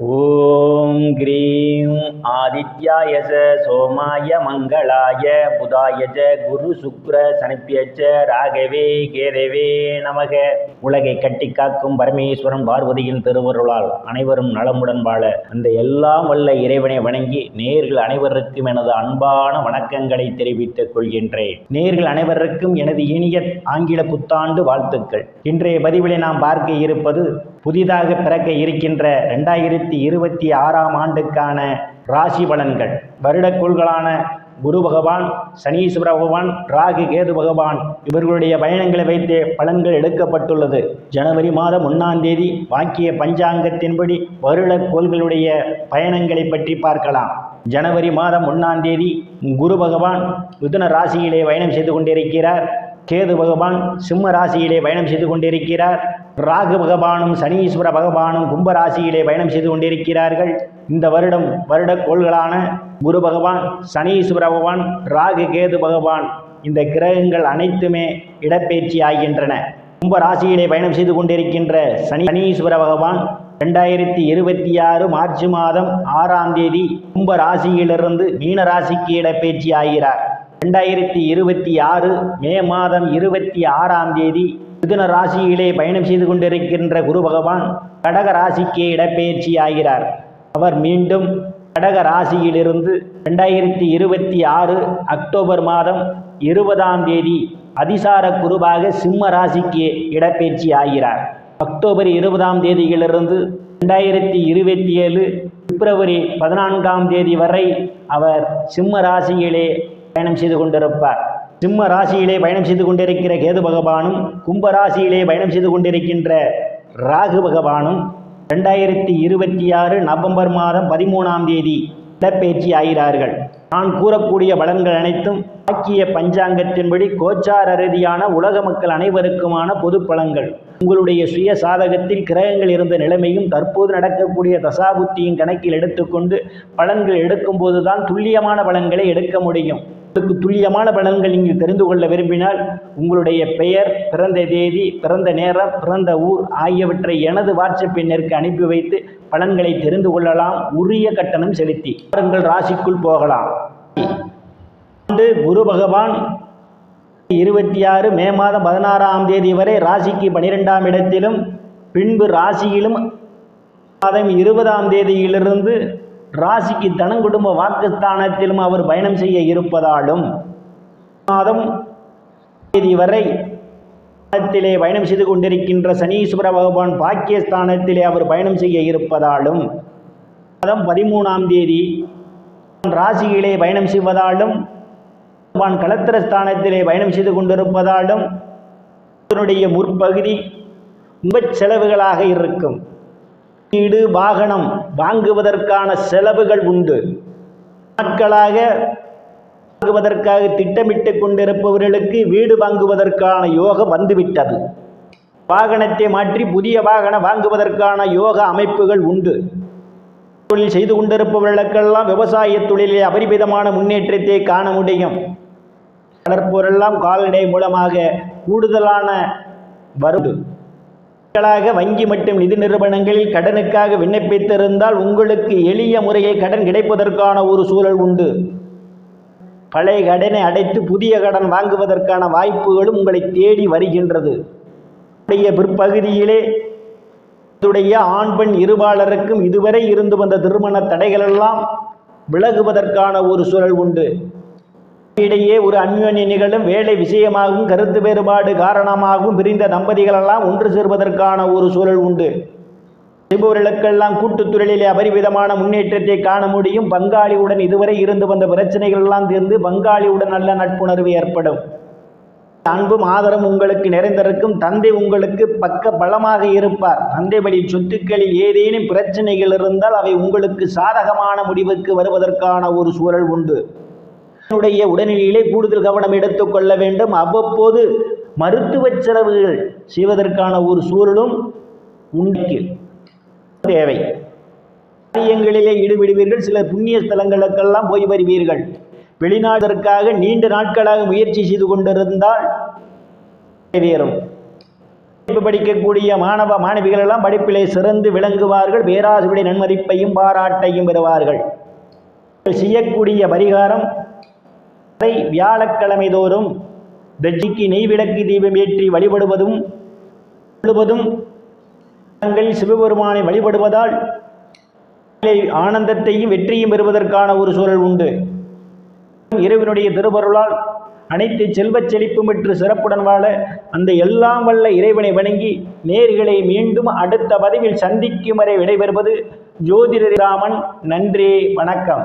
ஓம் cream ஆதித்யாய சோமாய மங்களாய புதாய குரு சுக்ர சனிப்பியச்ச ராகவே கேதவே நமக. உலகை கட்டி காக்கும் பரமேஸ்வரன் பார்வதியின் திருவருளால் அனைவரும் நலமுடன் வாழ அந்த எல்லாம் வல்ல இறைவனை வணங்கி நேர்கள் அனைவருக்கும் எனது அன்பான வணக்கங்களை தெரிவித்துக் கொள்கின்றேன். நேர்கள் அனைவருக்கும் எனது இனிய ஆங்கில புத்தாண்டு வாழ்த்துக்கள். இன்றைய பதிவிலே நாம் பார்க்க இருப்பது புதிதாக பிறக்க இருக்கின்ற 2026ஆம் ஆண்டுக்கான ராசி பலன்கள். வருடக்கோள்களான குரு பகவான், சனீஸ்வர பகவான், ராகு கேது பகவான் இவர்களுடைய பயணங்களை வைத்தே பலன்கள் எடுக்கப்பட்டுள்ளது. ஜனவரி மாதம் 1ஆம் தேதி வாக்கிய பஞ்சாங்கத்தின்படி வருடக்கோள்களுடைய பயணங்களை பற்றி பார்க்கலாம். ஜனவரி மாதம் 1ஆம் தேதி குரு பகவான் மிதுன ராசியிலே பயணம் செய்து கொண்டிருக்கிறார். கேது பகவான் சிம்ம ராசியிலே பயணம் செய்து கொண்டிருக்கிறார். ராகு பகவானும் சனீஸ்வர பகவானும் கும்பராசியிலே பயணம் செய்து கொண்டிருக்கிறார்கள். இந்த வருடக்கோள்களான குரு பகவான், சனீஸ்வர பகவான், ராகு கேது பகவான் இந்த கிரகங்கள் அனைத்துமே இடப்பெயர்ச்சி ஆகின்றன. கும்பராசியிலே பயணம் செய்து கொண்டிருக்கின்ற சனீஸ்வர பகவான் 2026 மார்ச் மாதம் 6ஆம் தேதி கும்பராசியிலிருந்து மீன ராசிக்கு இடப்பெயர்ச்சி ஆகிறார். 2026 மே மாதம் 26ஆம் தேதி மிதுன ராசியிலே பயணம் செய்து கொண்டிருக்கின்ற குரு பகவான் கடக ராசிக்கு இடப்பெயர்ச்சி ஆகிறார். அவர் மீண்டும் கடக ராசியிலிருந்து 2026 அக்டோபர் மாதம் 20ஆம் தேதி அதிசார குருவாக சிம்ம ராசிக்கு இடப்பெயர்ச்சி ஆகிறார். அக்டோபர் 20ஆம் தேதியிலிருந்து 2027 பிப்ரவரி 14ஆம் தேதி வரை அவர் சிம்ம ராசியிலே பயணம் செய்து கொண்டிருப்பார். சிம்ம ராசியிலே பயணம் செய்து கொண்டிருக்கிற கேது பகவானும் கும்பராசியிலே பயணம் செய்து கொண்டிருக்கின்ற ராகு பகவானும் 2026 நவம்பர் மாதம் 13ஆம் தேதி இடப்பெயர்ச்சி ஆகிறார்கள். நான் கூறக்கூடிய பலன்கள் அனைத்தும் வாக்கிய பஞ்சாங்கத்தின்படி கோச்சார ரீதியான உலக மக்கள் அனைவருக்குமான பொது பலன்கள். உங்களுடைய சுய சாதகத்தில் கிரகங்கள் இருந்த நிலைமையும் தற்போது நடக்கக்கூடிய தசாபுத்தியும் கணக்கில் எடுத்துக்கொண்டு பலன்கள் எடுக்கும் போதுதான் துல்லியமான பலன்களை எடுக்க முடியும். உங்களுக்கு துல்லியமான பலன்கள் நீங்கள் தெரிந்து கொள்ள விரும்பினால் உங்களுடைய பெயர், பிறந்த தேதி, பிறந்த நேரம், பிறந்த ஊர் ஆகியவற்றை எனது வாட்ஸ்அப் எண்ணிற்கு அனுப்பி வைத்து பலன்களை தெரிந்து கொள்ளலாம். உரிய கட்டணம் செலுத்தி உங்கள் ராசிக்குள் போகலாம். குரு பகவான் 26 மே மாதம் 16ஆம் தேதி வரை ராசிக்கு 12ஆம் இடத்திலும், பின்பு ராசியிலும் மாதம் 20ஆம் தேதியிலிருந்து ராசிக்கு தனங்குடும்ப வாக்குஸ்தானத்திலும் அவர் பயணம் செய்ய இருப்பதாலும் மாதம் தேதி வரை பயணம் செய்து கொண்டிருக்கின்ற சனீஸ்வர பகவான் பாக்கியஸ்தானத்திலே அவர் பயணம் செய்ய இருப்பதாலும் மாதம் 13ஆம் தேதி ராசியிலே பயணம் செய்வதாலும் களத்திரஸ்தானத்திலே பயணம் செய்து கொண்டிருப்பதாலும் அதனுடைய முற்பகுதி ரொம்ப செலவுகளாக இருக்கும். வீடு வாகனம் வாங்குவதற்கான செலவுகள் உண்டு. நாட்களாக வாங்குவதற்காக திட்டமிட்டு கொண்டிருப்பவர்களுக்கு வீடு வாங்குவதற்கான யோகம் வந்துவிட்டது. வாகனத்தை மாற்றி புதிய வாகனம் வாங்குவதற்கான யோக அமைப்புகள் உண்டு. தொழில் செய்து கொண்டிருப்பவர்களுக்கெல்லாம் விவசாய தொழிலே அபரிமிதமான முன்னேற்றத்தை காண முடியும். வளர்ப்போரெல்லாம் கால்நடை மூலமாக கூடுதலான வருது. வங்கி மற்றும் நிதி நிறுவனங்களில் கடனுக்காக விண்ணப்பித்திருந்தால் உங்களுக்கு எளிய முறையில் கடன் கிடைப்பதற்கான ஒரு சூழல் உண்டு. பழைய கடனை அடைத்து புதிய கடன் வாங்குவதற்கான வாய்ப்புகளும் உங்களை தேடி வருகின்றது. பிற்பகுதியிலே ஆண் பெண் இருபாலருக்கும் இதுவரை இருந்து வந்த திருமண தடைகளெல்லாம் விலகுவதற்கான ஒரு சூழல் உண்டு. இடையே ஒரு அந்யோன்ய நிகழும் வேலை விஷயமாகவும் கருத்து வேறுபாடு காரணமாகவும் பிரிந்த தம்பதிகளெல்லாம் ஒன்று சேர்வதற்கான ஒரு சூழல் உண்டு. செய்பவர்களுக்கெல்லாம் கூட்டுத் தொழிலிலே அபரிவிதமான முன்னேற்றத்தை காண முடியும். பங்காளியுடன் இதுவரை இருந்து வந்த பிரச்சனைகள் எல்லாம் தீர்ந்து பங்காளியுடன் நல்ல நட்புணர்வு ஏற்படும். அன்பும் ஆதரவும் உங்களுக்கு நிறைந்திருக்கும். தந்தை உங்களுக்கு பக்க பலமாக இருப்பார். தந்தை வழி சொத்துக்களில் ஏதேனும் பிரச்சனைகள் இருந்தால் அவை உங்களுக்கு சாதகமான முடிவுக்கு வருவதற்கான ஒரு சூழல் உண்டு. உடல்நிலையிலே கூடுதல் கவனம் எடுத்துக்கொள்ள வேண்டும். அவ்வப்போது மருத்துவ செலவுகள் செய்வதற்கான ஒரு சூழலும் உண்டு தேவை. காரியங்களிலே ஈடுபடுவீர்கள். சிலர் புண்ணிய ஸ்தலங்களுக்கெல்லாம் போய் வருவீர்கள். வெளிநாட்டிற்காக நீண்ட நாட்களாக முயற்சி செய்து கொண்டிருந்தால் நிறைவேறும். படிப்பு படிக்கக்கூடிய மாணவ மாணவிகள் எல்லாம் படிப்பிலே சிறந்து விளங்குவார்கள். பேராசிரியருடைய நன்மதிப்பையும் பாராட்டையும் பெறுவார்கள். செய்யக்கூடிய பரிகாரம் வியாழக்கிழமை தோறும் தட்சிக்கு நெய் விளக்கு தீபம் ஏற்றி வழிபடுவதும் சிவபெருமானை வழிபடுவதால் ஆனந்தத்தையும் வெற்றியும் பெறுவதற்கான ஒரு சூழல் உண்டு. இறைவனுடைய திருவருளால் அனைத்து செல்வச் செழிப்பும் பெற்று சிறப்புடன் வாழ அந்த எல்லாம் வல்ல இறைவனை வணங்கி நேர்களை மீண்டும் அடுத்த பதிவில் சந்திக்கும் வரை விடைபெறுவது ஜோதிடர் ராமன். நன்றி, வணக்கம்.